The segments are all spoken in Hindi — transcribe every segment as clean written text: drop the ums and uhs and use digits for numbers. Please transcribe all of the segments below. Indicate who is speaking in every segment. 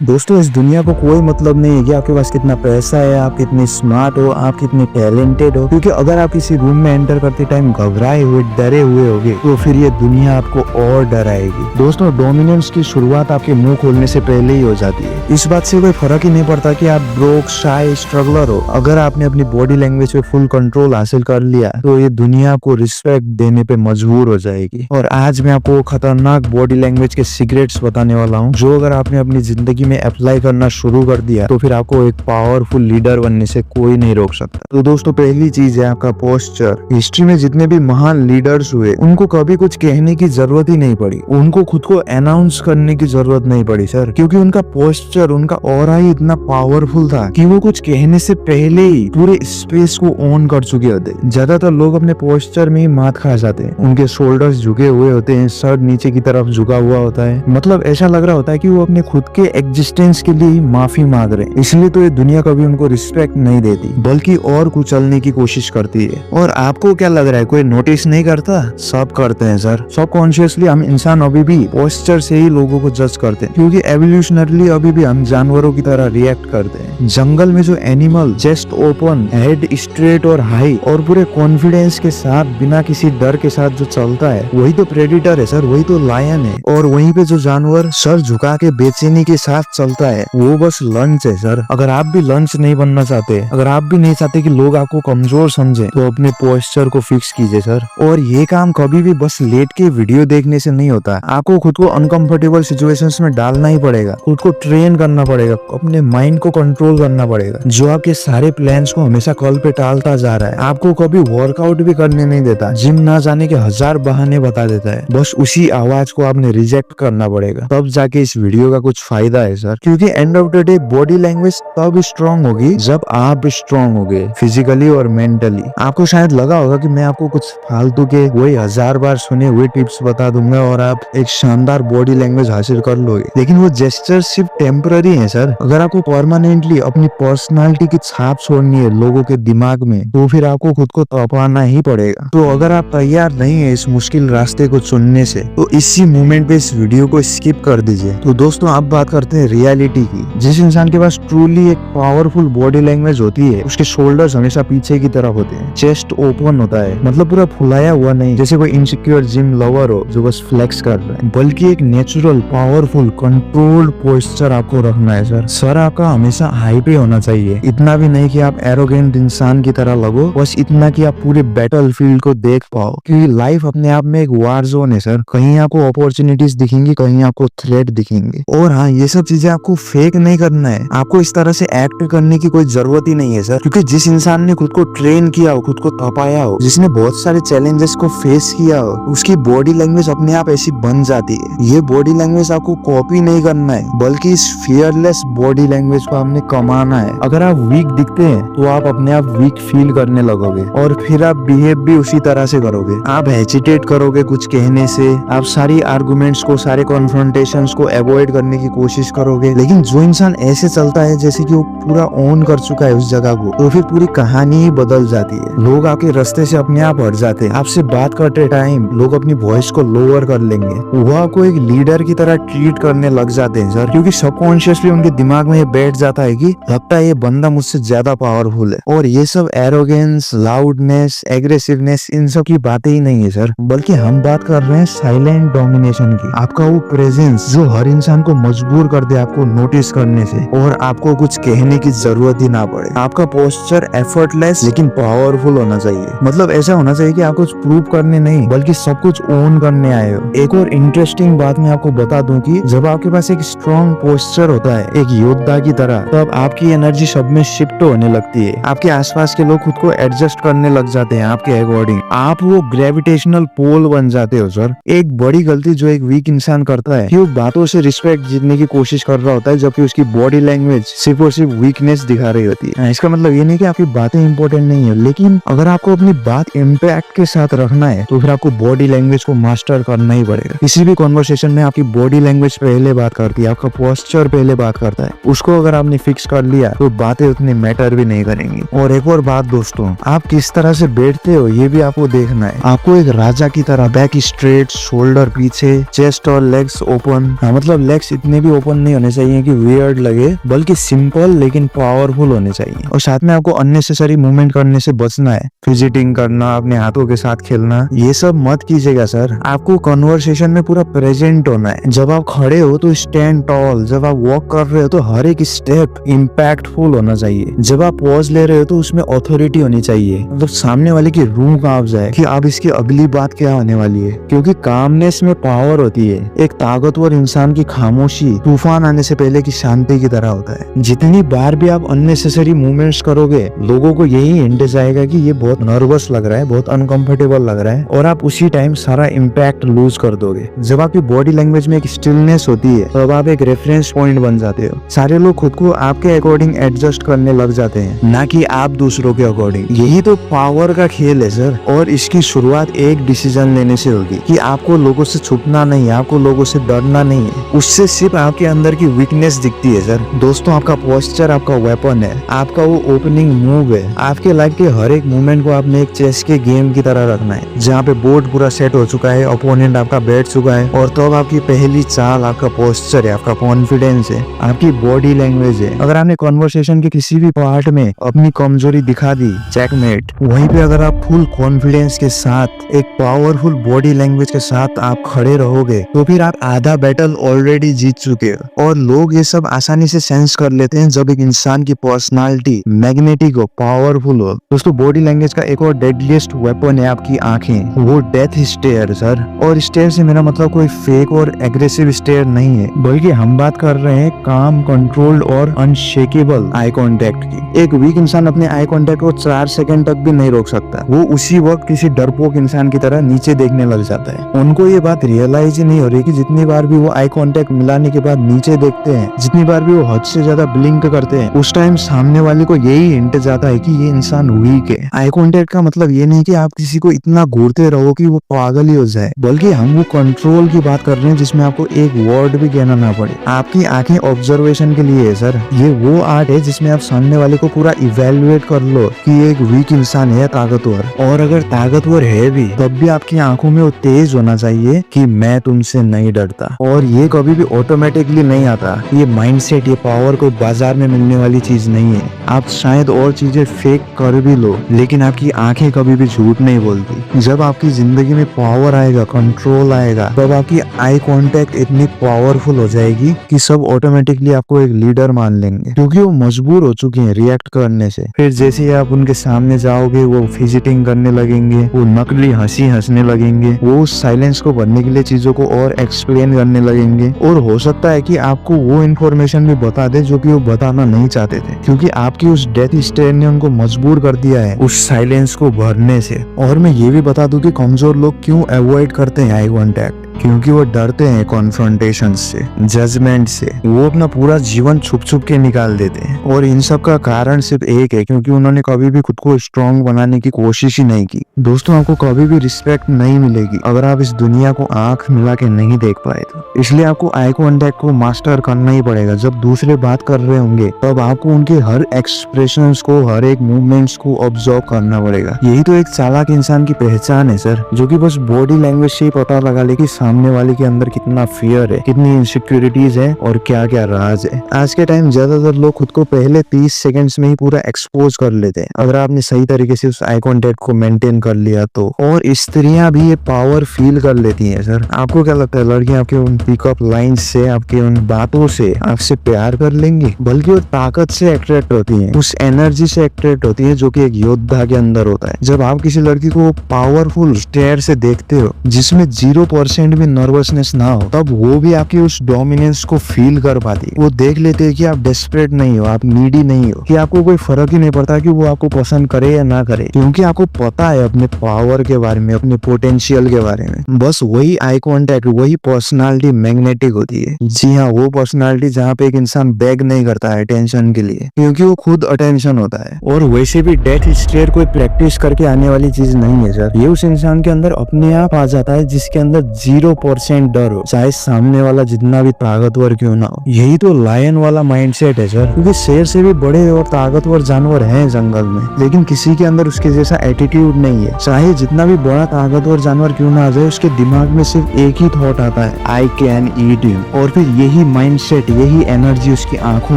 Speaker 1: दोस्तों इस दुनिया को कोई मतलब नहीं है कि आपके पास कितना पैसा है, आप कितने स्मार्ट हो, आप कितने टैलेंटेड हो, क्योंकि अगर आप किसी रूम में एंटर करते टाइम घबराए हुए डरे हुए होगे तो फिर ये दुनिया आपको और डराएगी। दोस्तों डोमिनेंस की शुरुआत आपके मुंह खोलने से पहले ही हो जाती है। इस बात से कोई फर्क ही नहीं पड़ता कि आप ब्रोक, शाय, स्ट्रगलर हो। अगर आपने अपनी बॉडी लैंग्वेज पे फुल कंट्रोल हासिल कर लिया तो ये दुनिया को रिस्पेक्ट देने पे मजबूर हो जाएगी। और आज मैं आपको खतरनाक बॉडी लैंग्वेज के सीक्रेट्स बताने वाला हूँ, जो अगर आपने अपनी जिंदगी में अप्लाई करना शुरू कर दिया तो फिर आपको एक पावरफुल लीडर बनने से कोई नहीं रोक सकता। तो दोस्तों पहली चीज है आपका पोस्चर। हिस्ट्री में जितने भी महान लीडर्स हुए उनको कभी कुछ कहने की जरूरत ही नहीं पड़ी, उनको खुद को अनाउंस करने की जरूरत नहीं पड़ी सर, क्योंकि उनका पोस्चर, उनका ऑरा ही इतना पावरफुल था कि वो कुछ कहने से पहले ही पूरे स्पेस को ऑन कर चुके होते। ज्यादातर लोग अपने पोस्चर में ही मात खा जाते हैं। उनके शोल्डर्स झुके हुए होते हैं, सर नीचे की तरफ झुका हुआ होता है, मतलब ऐसा लग रहा होता है कि वो अपने खुद के एग्जिस्टेंस के लिए ही माफी मांग रहे हैं। इसलिए तो ये दुनिया कभी उनको रिस्पेक्ट नहीं देती, बल्कि और कुचलने की कोशिश करती है। और आपको क्या लग रहा है कोई नोटिस नहीं करता? सब करते हैं सर। सबकॉन्शियसली हम इंसान अभी भी पोस्चर से ही लोगों को जज करते हैं, क्योंकि एवोल्यूशनरली अभी भी हम जानवरों की तरह रिएक्ट करते हैं। जंगल में जो animal chest open, head straight और हाई और पूरे कॉन्फिडेंस के साथ बिना किसी डर के साथ जो चलता है वही तो प्रेडिटर है सर, वही तो लायन है। और वहीं पे जो जानवर सर झुका के बेचैनी के साथ चलता है वो बस लंच है सर। अगर आप भी लंच नहीं बनना चाहते, अगर आप भी नहीं चाहते कि लोग आपको कमजोर समझे, तो अपने पोस्चर को फिक्स कीजिए सर। और ये काम कभी भी बस लेट के वीडियो देखने से नहीं होता। आपको खुद को अनकंफर्टेबल सिचुएशंस में डालना ही पड़ेगा, खुद को ट्रेन करना पड़ेगा, अपने माइंड को कंट्रोल करना पड़ेगा। जो आपके सारे प्लान्स को हमेशा कल पे टालता जा रहा है, आपको कभी वर्कआउट भी करने नहीं देता, जिम ना जाने के 1000 बहाने बता देता है, बस उसी आवाज को आपने रिजेक्ट करना पड़ेगा। तब जाके इस वीडियो का कुछ फायदा है सर, क्योंकि end of the day body language तब स्ट्रांग होगी जब आप स्ट्रांग होगे फिजिकली और मेंटली। आपको शायद लगा होगा कि मैं आपको कुछ फालतू के वही 1000 बार सुने हुए टिप्स बता दूंगा और आप एक शानदार बॉडी लैंग्वेज हासिल कर लोगे, लेकिन वो जेस्चर सिर्फ टेम्पररी है सर। अगर आपको परमानेंटली अपनी पर्सनालिटी की छाप छोड़नी है लोगों के दिमाग में, तो फिर आपको खुद को तपाना ही पड़ेगा। तो अगर आप तैयार नहीं है इस मुश्किल रास्ते को चुनने से, तो इसी मोमेंट पे इस वीडियो को स्किप कर दीजिए। तो दोस्तों आप बात करते हैं रियलिटी की। जिस इंसान के पास ट्रूली एक पावरफुल बॉडी लैंग्वेज होती है, उसके शोल्डर्स हमेशा पीछे की तरफ होते हैं, चेस्ट ओपन होता है, मतलब पूरा फुलाया हुआ नहीं जैसे कोई इनसिक्योर जिम लवर हो जो बस फ्लेक्स कर रहा है, बल्कि एक नेचुरल, पावरफुल, कंट्रोल्ड पोस्चर आपको रखना है सर। सर आपका हमेशा हाई पे होना चाहिए, इतना भी नहीं कि आप एरोगेंट इंसान की तरह लगो, बस इतना कि आप पूरे बैटल फील्ड को देख पाओ, क्योंकि लाइफ अपने आप में एक वार जोन है सर। कहीं आपको अपॉर्चुनिटीज दिखेंगी, कहीं आपको थ्रेट दिखेंगे। और हाँ, ये सब चीजें आपको फेक नहीं करना है, आपको इस तरह से एक्ट करने की कोई जरूरत ही नहीं है सर, क्योंकि जिस इंसान ने खुद को ट्रेन किया हो, खुद को तपाया हो, जिसने बहुत सारे चैलेंजेस को फेस किया हो, उसकी बॉडी लैंग्वेज अपने आप ऐसी बन जाती है। ये बॉडी लैंग्वेज आपको कॉपी नहीं करना है, बल्कि इस फियरलेस बॉडी लैंग्वेज को आपने कमाना है। अगर आप वीक दिखते हैं तो आप अपने आप वीक फील करने लगोगे और फिर आप बिहेव भी उसी तरह से करोगे। आप हेजिटेट करोगे कुछ कहने से, आप सारी आर्गुमेंट्स को, सारे कॉन्फ्रंटेशंस को अवॉइड करने की कोशिश करोगे। लेकिन जो इंसान ऐसे चलता है जैसे कि वो पूरा ऑन कर चुका है उस जगह को, तो फिर पूरी कहानी ही बदल जाती है। लोग आपके रास्ते से अपने आप हट जाते हैं। आपसे बात करते टाइम लोग अपनी वॉइस को लोअर कर लेंगे, वो आपको एक लीडर की तरह ट्रीट करने लग जाते हैं सर, क्योंकि सबकॉन्शियसली उनके दिमाग में ये बैठ जाता है कि लगता है ये बंदा मुझसे ज्यादा पावरफुल है। और ये सब एरोगेंस, लाउडनेस, एग्रेसिवनेस, इन सब की बातें ही नहीं है सर, बल्कि हम बात कर रहे हैं साइलेंट डोमिनेशन की। आपका वो प्रेजेंस जो हर इंसान को मजबूर कर दे आपको नोटिस करने से, और आपको कुछ कहने की जरूरत ही ना पड़े। आपका पोस्चर एफर्टलेस लेकिन पावरफुल होना चाहिए, मतलब ऐसा होना चाहिए कि आप कुछ प्रूव करने नहीं बल्कि सब कुछ ओन करने आए हो। एक और इंटरेस्टिंग बात मैं आपको बता दूं कि जब आपके पास एक स्ट्रॉन्ग पोस्चर होता है एक योद्धा की तरह, तब आपकी एनर्जी सब में शिफ्ट होने लगती है। आपके आसपास के लोग खुद को एडजस्ट करने लग जाते हैं आपके अकॉर्डिंग। आप वो ग्रेविटेशनल पोल बन जाते हो सर। एक बड़ी गलती जो एक वीक इंसान करता है कि वो बातों से रिस्पेक्ट जीतने की कोशिश कर रहा होता है, जबकि उसकी बॉडी लैंग्वेज सिर्फ और सिर्फ वीकनेस दिखा रही होती है। इसका मतलब ये नहीं कि आपकी बातें इंपॉर्टेंट नहीं है, लेकिन अगर आपको अपनी बात इम्पैक्ट के साथ रखना है तो फिर आपको बॉडी लैंग्वेज को मास्टर करना ही पड़ेगा। किसी भी कॉन्वर्सेशन में आपकी बॉडी लैंग्वेज पहले बात करती है, आपका पोस्चर पहले बात करता है। उसको अगर आपने फिक्स कर लिया तो बातें उतनी मैटर भी नहीं करेंगी। और एक और बात दोस्तों, आप किस तरह से बैठते हो ये भी आपको देखना है। आपको एक राजा की तरह बैक स्ट्रेट, शोल्डर पीछे, चेस्ट और लेग्स ओपन, मतलब लेग्स इतने भी ओपन नहीं नहीं होने चाहिए कि वियर्ड लगे, बल्कि सिंपल लेकिन पावरफुल होने चाहिए। और साथ में आपको अननेसेसरी मूवमेंट करने से बचना है। फिजिटिंग करना, अपने हाथों के साथ खेलना, ये सब मत कीजिएगा सर। आपको कन्वर्सेशन में पूरा प्रेजेंट होना है। जब आप खड़े हो तो स्टैंड टॉल, जब आप वॉक कर रहे हो तो हर एक स्टेप इम्पैक्टफुल होना चाहिए, जब आप पॉज ले रहे हो तो उसमें ऑथोरिटी होनी चाहिए, मतलब सामने वाले की रूह कांप जाए कि अब इसकी अगली बात क्या होने वाली है। क्योंकि कामनेस में पावर होती है। एक ताकतवर इंसान की खामोशी तूफान आने से पहले की शांति की तरह होता है। जितनी बार भी आप अननेसेसरी मूवमेंट्स करोगे, लोगों को यही हिंट जाएगा कि ये बहुत नर्वस लग रहा है, बहुत अनकंफर्टेबल लग रहा है, और आप उसी टाइम सारा इम्पैक्ट लूज कर दोगे। जब आपकी बॉडी लैंग्वेज में एक स्टिलनेस होती है, तब आप एक रेफरेंस पॉइंट बन जाते हो। सारे लोग खुद को आपके अकॉर्डिंग एडजस्ट करने लग जाते हैं, ना कि आप दूसरों के अकॉर्डिंग। यही तो पावर का खेल है सर। और इसकी शुरुआत एक डिसीजन लेने से होगी कि आपको लोगों से छुपना नहीं, आपको लोगों से डरना नहीं है। उससे सिर्फ आपके अंदर की वीकनेस दिखती है सर। दोस्तों, आपका पोस्चर आपका वेपन है, आपका वो ओपनिंग मूव है। आपके लाइफ के हर एक मूवमेंट को आपने एक चेस के गेम की तरह रखना है, जहाँ पे बोर्ड पूरा सेट हो चुका है, अपोनेंट आपका बैठ चुका है, और तब आपकी पहली चाल आपका पोस्चर है, आपका कॉन्फिडेंस है, आपकी बॉडी लैंग्वेज है। अगर आपने कॉन्वर्सेशन के किसी भी पार्ट में अपनी कमजोरी दिखा दी, चेकमेट। वहीं पे अगर आप फुल कॉन्फिडेंस के साथ, एक पावरफुल बॉडी लैंग्वेज के साथ आप खड़े रहोगे, तो फिर आप आधा बैटल ऑलरेडी जीत चुके हो। और लोग ये सब आसानी से सेंस कर लेते हैं जब एक इंसान की पर्सनालिटी मैग्नेटिक हो, पावरफुल हो। दोस्तों, बॉडी लैंग्वेज का एक और डेडलीस्ट वेपन है आपकी आंखें, वो डेथ स्टेयर सर। और स्टेयर से मेरा मतलब कोई फेक और एग्रेसिव स्टेयर नहीं है, बल्कि हम बात कर रहे हैं काम, कंट्रोल्ड और अनशेकेबल आई कॉन्टेक्ट की। एक वीक इंसान अपने आई कॉन्टेक्ट को 4 सेकंड तक भी नहीं रोक सकता। वो उसी वक्त किसी डरपोक इंसान की तरह नीचे देखने लग जाता है। उनको ये बात रियलाइज ही नहीं हो रही कि जितनी बार भी वो आई कॉन्टेक्ट मिलाने के बाद नीचे देखते हैं, जितनी बार भी वो हद से ज्यादा ब्लिंक करते हैं, उस टाइम सामने वाले को यही हिंट जाता है कि ये इंसान वीक है। आई कॉन्टेक्ट का मतलब ये नहीं कि आप किसी को इतना घूरते रहो कि वो पागल ही हो जाए, बल्कि हम वो कंट्रोल की बात कर रहे हैं जिसमें आपको एक वर्ड भी कहना ना पड़े। आपकी आंखें ऑब्जर्वेशन के लिए है सर। ये वो आर्ट है जिसमें आप सामने वाले को पूरा इवेल्युएट कर लो कि एक वीक इंसान है ताकतवर, और अगर ताकतवर है भी, तब भी आपकी आंखों में वो तेज होना चाहिए कि मैं तुमसे नहीं डरता। और ये कभी भी ऑटोमेटिकली नहीं आता। ये माइंडसेट, ये पावर कोई बाजार में मिलने वाली चीज नहीं है। आप शायद और चीजें फेक कर भी लो, लेकिन आपकी आंखें कभी भी झूठ नहीं बोलती। जब आपकी जिंदगी में पावर आएगा, कंट्रोल आएगा, तब आपकी आई कांटेक्ट इतनी पावरफुल हो जाएगी कि सब ऑटोमेटिकली आपको एक लीडर मान लेंगे, क्योंकि वो मजबूर हो चुके हैं रिएक्ट करने से। फिर जैसे ही आप उनके सामने जाओगे, वो फिजिटिंग करने लगेंगे, वो नकली हंसी हंसने लगेंगे, वो उस साइलेंस को भरने के लिए चीजों को और एक्सप्लेन करने लगेंगे। और हो सकता है कि आपको वो इन्फॉर्मेशन भी बता दे जो कि वो बताना नहीं चाहते थे, क्योंकि आपकी उस डेथ स्टेयर ने उनको मजबूर कर दिया है उस साइलेंस को भरने से। और मैं ये भी बता दूं कि कमजोर लोग क्यों अवॉइड करते हैं आई कांटेक्ट, क्योंकि वो डरते हैं कॉन्फ्रंटेशन से, जजमेंट से। वो अपना पूरा जीवन छुप छुप के निकाल देते हैं। और इन सब का कारण सिर्फ एक है, क्योंकि उन्होंने कभी भी खुद को स्ट्रांग बनाने की कोशिश ही नहीं की। दोस्तों, आपको कभी भी रिस्पेक्ट नहीं मिलेगी अगर आप इस दुनिया को आंख मिला के नहीं देख पाए तो। इसलिए आपको आई कांटेक्ट को मास्टर करना ही पड़ेगा। जब दूसरे बात कर रहे होंगे, तब आपको उनके हर एक्सप्रेशंस को, हर एक मूवमेंट्स को ऑब्जर्व करना पड़ेगा। यही तो एक चालाक इंसान की पहचान है सर, जो कि बस बॉडी लैंग्वेज से ही पता लगा ले कि सामने वाले के अंदर कितना फियर है, कितनी इनसिक्योरिटीज है और क्या क्या राज है। आज के टाइम ज्यादातर लोग खुद को पहले 30 सेकंड्स में ही पूरा एक्सपोज कर लेते हैं, अगर आपने सही तरीके से उस आई कांटेक्ट को मेंटेन कर लिया तो। और स्त्रियां भी ये पावर फील कर लेती हैं सर। आपको क्या लगता है, लड़कियां आपके उन पिकअप लाइन से, आपके उन बातों से आपसे प्यार कर लेंगी? बल्कि वो ताकत से अट्रैक्ट होती है, उस एनर्जी से अट्रैक्ट होती है जो कि एक योद्धा के अंदर होता है। जब आप किसी लड़की को पावरफुल स्टेयर से देखते हो, जिसमें 0% भी नर्वसनेस ना हो, तब वो भी आपकी उस डोमिनेंस को फील कर पाती है। वो देख लेते हैं कि आप डेस्परेट नहीं हो, आप नीडी नहीं हो, कि आपको कोई फर्क ही नहीं पड़ता कि वो आपको पसंद करे या ना करे, क्योंकि आपको पता है अपने पावर के बारे में, अपने पोटेंशियल के बारे में। बस वही आई कांटेक्ट, वही पर्सनालिटी मैग्नेटिक होती है। जी हाँ, वो पर्सनालिटी जहाँ पे एक इंसान बेग नहीं करता है अटेंशन के लिए, क्योंकि वो खुद अटेंशन होता है। और वैसे भी डेथ स्टेयर कोई प्रैक्टिस करके आने वाली चीज नहीं है सर। ये उस इंसान के अंदर अपने आप आ जाता है जिसके अंदर 0% डर हो, चाहे सामने वाला जितना भी ताकतवर क्यों ना हो। यही तो लायन वाला माइंडसेट है सर, क्योंकि शेर से भी बड़े और ताकतवर जानवर हैं जंगल में, लेकिन किसी के अंदर उसके जैसा एटीट्यूड नहीं है। चाहे जितना भी बड़ा ताकतवर जानवर क्यों ना आ जाए, उसके दिमाग में सिर्फ एक ही थॉट आता है, आई कैन ईट हिम। और फिर यही माइंडसेट, यही एनर्जी उसकी आंखों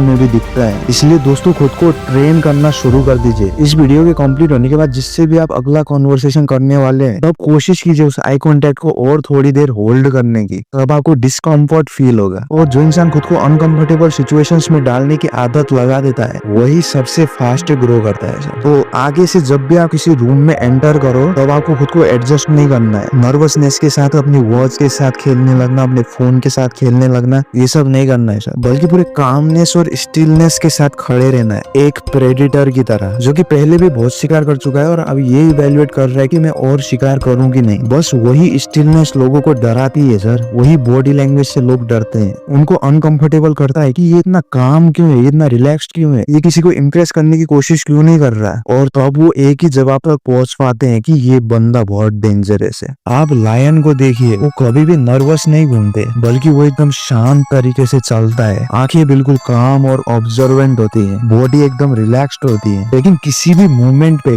Speaker 1: में भी दिखता है। इसलिए दोस्तों खुद को ट्रेन करना शुरू कर दीजिए। इस वीडियो के कंप्लीट होने के बाद जिससे भी आप अगला कॉन्वर्सेशन करने वाले हैं, तब कोशिश कीजिए उस आई कांटेक्ट को और थोड़ी देर होल्ड करने की, तब आपको डिस्कम्फर्ट फील होगा। और जो इंसान खुद को अनकंफर्टेबल सिचुएशंस में डालने की आदत लगा देता है, वही सबसे फास्ट ग्रो करता है। तो आगे से जब भी आप किसी रूम में एंटर करो, तब आपको खुद को एडजस्ट नहीं करना है। नर्वसनेस के साथ अपनी वॉच के साथ खेलने लगना, अपने फोन के साथ खेलने लगना, ये सब नहीं करना है सर, बल्कि पूरे कामनेस और स्टिलनेस के साथ खड़े रहना है, एक प्रेडिटर की तरह, जो कि पहले भी बहुत शिकार कर चुका है और अब ये इवेल्युएट कर रहा है कि मैं और शिकार करूं कि नहीं। बस वही स्टिलनेस लोगों को डराती है सर, वही बॉडी लैंग्वेज से लोग डरते हैं। उनको अनकंफर्टेबल करता है कि ये इतना काम क्यों है, ये इतना रिलैक्स्ड क्यों है, ये किसी को इम्प्रेस करने की कोशिश क्यों नहीं कर रहा है। और तब वो एक ही जवाब तक पहुंच पाते हैं कि ये बंदा बहुत डेंजरस है। आप लायन को देखिए, वो कभी भी नर्वस नहीं घूमते, बल्कि वो एकदम शांत तरीके से चलता है। आंखें बिल्कुल काम और ऑब्जर्वेंट होती हैं, बॉडी एकदम रिलैक्स्ड होती है, लेकिन किसी भी मूवमेंट पे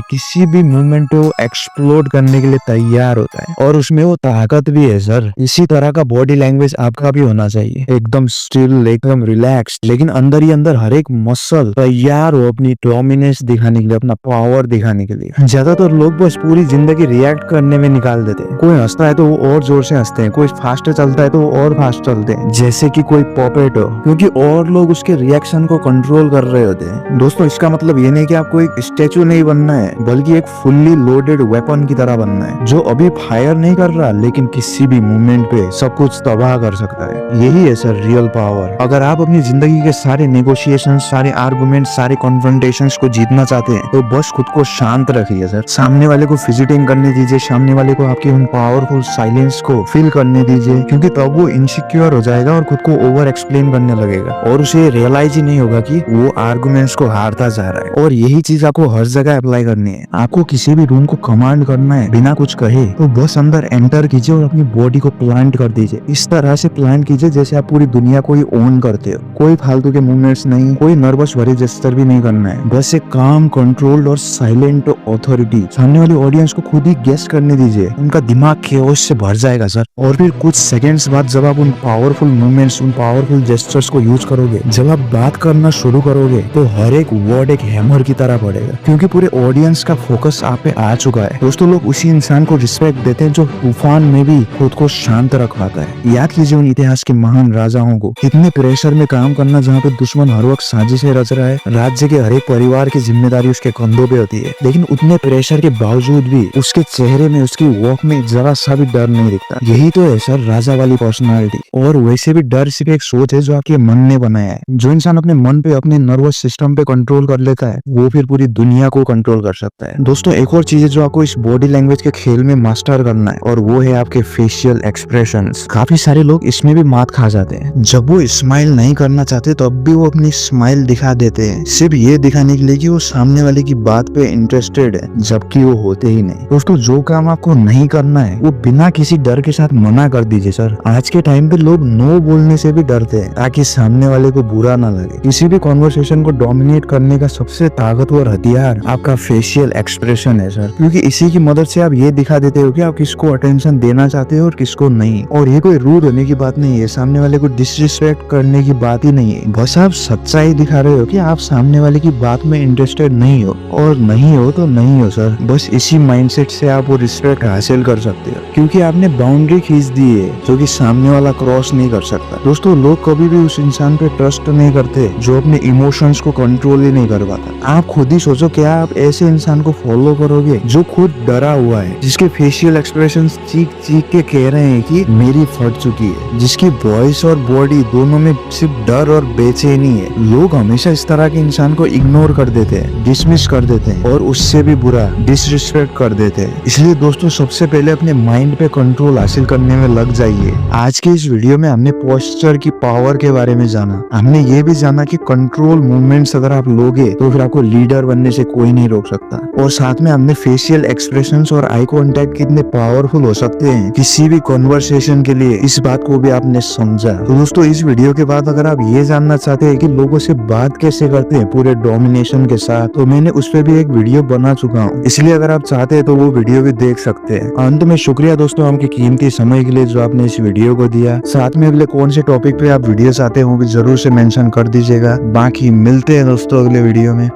Speaker 1: वो एक्सप्लोड करने के लिए तैयार होता है। और उसमें वो ताकत भी है सर। इसी तरह का बॉडी लैंग्वेज आपका भी होना चाहिए, एकदम स्टिल, एकदम रिलैक्स्ड, लेकिन अंदर ही अंदर हर एक मसल तैयार हो अपनी डोमिनेंस दिखाने के लिए, अपना पावर दिखाने के लिए। ज्यादातर लोग बस पूरी जिंदगी रिएक्ट करने में निकाल देते हैं। कोई हंसता है तो वो और जोर से हंसते हैं, कोई फास्ट चलता है तो वो और फास्ट चलते हैं, जैसे कि कोई पॉपेट हो, क्योंकि और लोग उसके रिएक्शन को कंट्रोल कर रहे होते हैं। दोस्तों इसका मतलब ये नहीं कि आपको एक स्टैचू नहीं बनना है, बल्कि एक फुल्ली लोडेड वेपन की तरह बनना है, जो अभी फायर नहीं कर रहा, लेकिन किसी भी मोमेंट पे सब कुछ तबाह कर सकता है। यही है सर रियल पावर। अगर आप अपनी जिंदगी के सारे नेगोशिएशन, सारे आर्गुमेंट, सारे कॉन्फ्रंटेशंस को जीतना चाहते हैं, तो बस खुद को शांत रखिए सर। सामने वाले को विजिटिंग करने दीजिए, सामने वाले को आपके उन पावरफुल साइलेंस को फील करने दीजिए, क्योंकि तब वो इनसिक्योर हो जाएगा और खुद को ओवर एक्सप्लेन करने लगेगा, और उसे रियलाइज ही नहीं होगा कि वो आर्गुमेंट्स को हारता जा रहा है। और यही चीज आपको हर जगह अप्लाई करनी है। आपको किसी भी रूम को कमांड करना है बिना कुछ कहे, तो बस अंदर एंटर कीजिए और अपनी बॉडी को प्लांट कर दीजिए। इस तरह से प्लांट कीजिए जैसे आप पूरी दुनिया को ही ओन करते हो। कोई फालतू के मूवमेंट्स नहीं, कोई नर्वस भरे जेस्चर भी नहीं करना है, बस एक काम, कंट्रोल्ड और साइलेंट ऑथोरिटी। सामने वाली ऑडियंस को खुद ही गेस करने दीजिए, उनका दिमाग केओस से भर जाएगा सर। और फिर कुछ सेकंड्स बाद जब आप उन पावरफुल मूवमेंट्स, उन पावरफुल जेस्चर्स को यूज करोगे, जब आप बात करना शुरू करोगे, तो हर एक वर्ड एक हैमर की तरह पड़ेगा, क्योंकि पूरे ऑडियंस का फोकस आप पे आ चुका है। दोस्तों लोग उसी इंसान को रिस्पेक्ट देते हैं जो तूफान में भी खुद को शांत रख पाता है। याद कीजिए उन इतिहास के महान राजाओं को, इतने प्रेशर में काम करना जहाँ पे दुश्मन हर वक्त साजिशें रच रहा है, राज्य के हर एक परिवार की जिम्मेदारी उसके कंधों पे होती है, लेकिन उतने प्रेशर के बावजूद भी उसके चेहरे में, उसकी वॉक में जरा सा भी डर नहीं दिखता। यही तो है सर राजा वाली पर्सनालिटी। और वैसे भी डर सिर्फ एक सोच है जो आपके मन ने बनाया है। जो इंसान अपने मन पे, अपने नर्वस सिस्टम पे कंट्रोल कर लेता है, वो फिर पूरी दुनिया को कंट्रोल कर सकता है। दोस्तों एक और चीज है जो आपको इस बॉडी लैंग्वेज के खेल में मास्टर करना है, और वो है आपके फेशियल एक्सप्रेशंस। काफी सारे लोग इसमें भी मात खा जाते हैं। जब वो स्माइल नहीं करना चाहते तब भी वो अपनी स्माइल दिखा देते हैं, सिर्फ ये दिखाने के लिए कि वो सामने वाले की बात पे इंटरेस्टेड है, जबकि वो होते ही नहीं। दोस्तों जो काम आपको नहीं करना है, वो बिना किसी डर के साथ मना कर दीजिए सर। आज के टाइम पे लोग नो बोलने से भी डरते हैं, ताकि सामने वाले को बुरा ना लगे। किसी भी कॉन्वर्सेशन को डोमिनेट करने का सबसे ताकतवर हथियार आपका फेशियल एक्सप्रेशन है सर, क्योंकि इसी की मदद से आप ये दिखा देते हो कि आप किसको अटेंशन देना चाहते हो और किसको नहीं। और ये कोई रूड होने की बात नहीं है, सामने वाले को डिसरिस्पेक्ट करने की बात ही नहीं है, बस आप सच्चाई दिखा रहे हो कि आप सामने वाले की बात में इंटरेस्टेड नहीं हो, और नहीं हो तो नहीं हो सर। बस इसी माइंडसेट से आप वो रिस्पेक्ट हासिल कर सकते हो, क्योंकि आपने बाउंड्री खींच दी है जो कि सामने वाला क्रॉस नहीं कर सकता। दोस्तों लोग कभी भी उस इंसान पे ट्रस्ट नहीं करते जो अपने इमोशंस को कंट्रोल ही नहीं कर पाता। आप खुद ही सोचो, क्या आप ऐसे इंसान को फॉलो करोगे जो खुद डरा हुआ है, जिसके फेशियल एक्सप्रेशंस चीख चीख के कह रहे हैं कि मेरी फट चुकी है, जिसकी वॉइस और बॉडी दोनों में सिर्फ डर और बेचैनी है? लोग हमेशा इस तरह के इंसान को इग्नोर कर देते हैं, डिसमिस कर देते हैं, और उससे भी बुरा डिसरिस्पेक्ट कर देते हैं। इसलिए दोस्तों सबसे पहले अपने माइंड पे कंट्रोल हासिल करने में लग जाइए। आज के इस वीडियो में हमने पोस्चर की पावर के बारे में जाना। हमने ये भी जाना कि कंट्रोल मूवमेंट्स अगर आप लोगे तो फिर आपको लीडर बनने से कोई नहीं रोक सकता। और साथ में हमने फेशियल एक्सप्रेशंस और आई कांटेक्ट कितने पावरफुल हो सकते हैं किसी भी कॉन्वर्सेशन के लिए इस बात को भी आपने समझा। तो दोस्तों इस वीडियो के बाद अगर आप ये जानना चाहते हैं कि लोगों से बात कैसे करते हैं पूरे डोमिनेशन के साथ, तो मैंने उस पर भी एक वीडियो बना चुका हूँ, इसलिए अगर आप चाहते हैं तो वो वीडियो भी देख सकते हैं। अंत में शुक्रिया दोस्तों आपके कीमती समय के लिए जो आपने इस वीडियो को दिया। साथ में अगले कौन से टॉपिक पे आप वीडियो चाहते हैं वो भी जरूर से मेंशन कर दीजिएगा। बाकी मिलते हैं दोस्तों अगले वीडियो में।